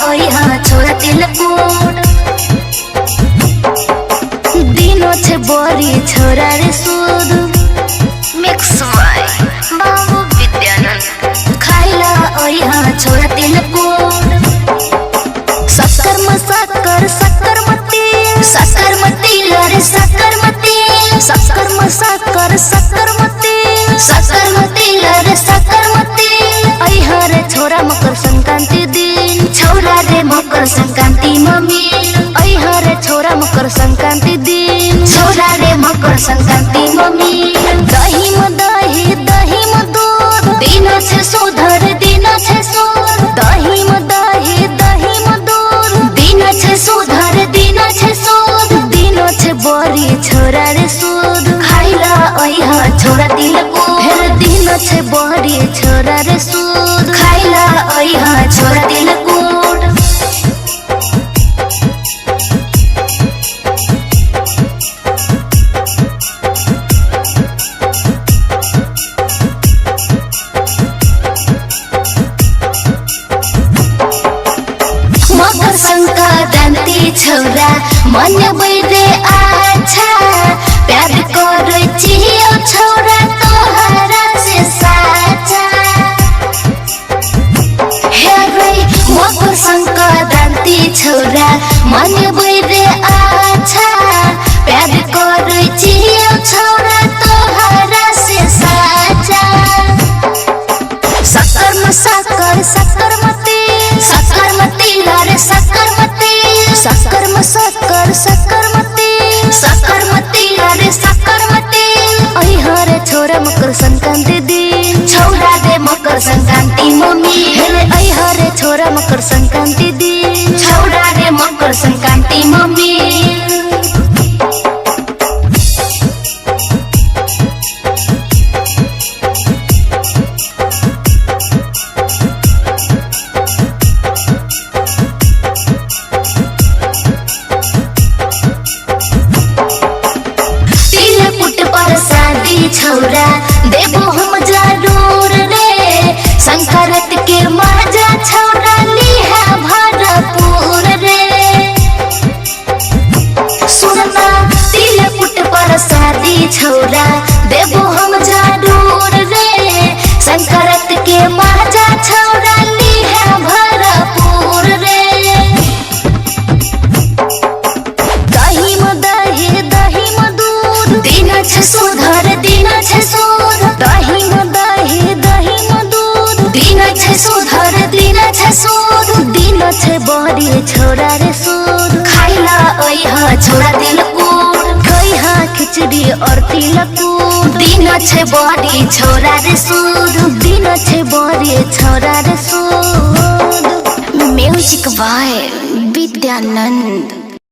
ओइहा छोरा तिलकुट दिनो छे बोरी छोरा रे सूद मिक्स वाई बाबू विद्यानंद खाइला ओइहा छोरा तिलकुट शक्कर मसाकर शक्कर मती लरे शक्कर मती शक्कर मसाकर शक्कर मती लरे शक्कर मती ओइहा रे छोरा मकर संक्रांति दिन छोरा रे मकर संक्रांति मम्मी ओइहा रे छोरा मकर संक्रांति दिन छोरा रे मकर संक्रांति मम्मी दही म दूध दिन छे सुधर दिन छे सूद दही म दूध दिन छे सुधर दिन छे सूद दिन छे बोरी छोरा रे सूद खाइला ओइहा छोरा तिलकुट फेर दिन छे बोरी छोरा रे सूद खाइला ओइहा छोरा तिलकुट मकर संक्रांति छोरा मन बैदे अच्छा प्यार करे छियो छोरा तोहरा से साचा हे रे मकर संक्रांति छोरा मन बैदे अच्छा प्यार करे छियो छोरा तोहरा से साचा शक्कर मती लरे शक्कर मती लरे शक्कर मती ओइहा रे छोरा मकर संक्रांति दिन छोरा रे मकर संक्रांति मम्मी हे ओइहा रे छोरा मकर संक्रांति दिन छोरा रे मकर संक्रांति मम्मी छोरा देबो हम जरूर रे संक्रांत के मजा छोरा लिहा भरपूर रे सुनना तिलकुट पर शादी छोरा देबो हम जरूर रे संक्रांत के मजा छोरा लिहा भरपूर रे दही म दूध दिन छे सुधर दिन छे सूद दही म दूध दिन छे सुधर दिन छे सूद दिन छे बोरी छोरा रे सूद खाइला ओइहा छोरा तिलकुट खइहा खिचड़ी और तिलकुट दिन छे बोरी छोरा रे सूद दिन छे बोरी छोरा रे सूद म्यूजिक बाय विद्यानंद।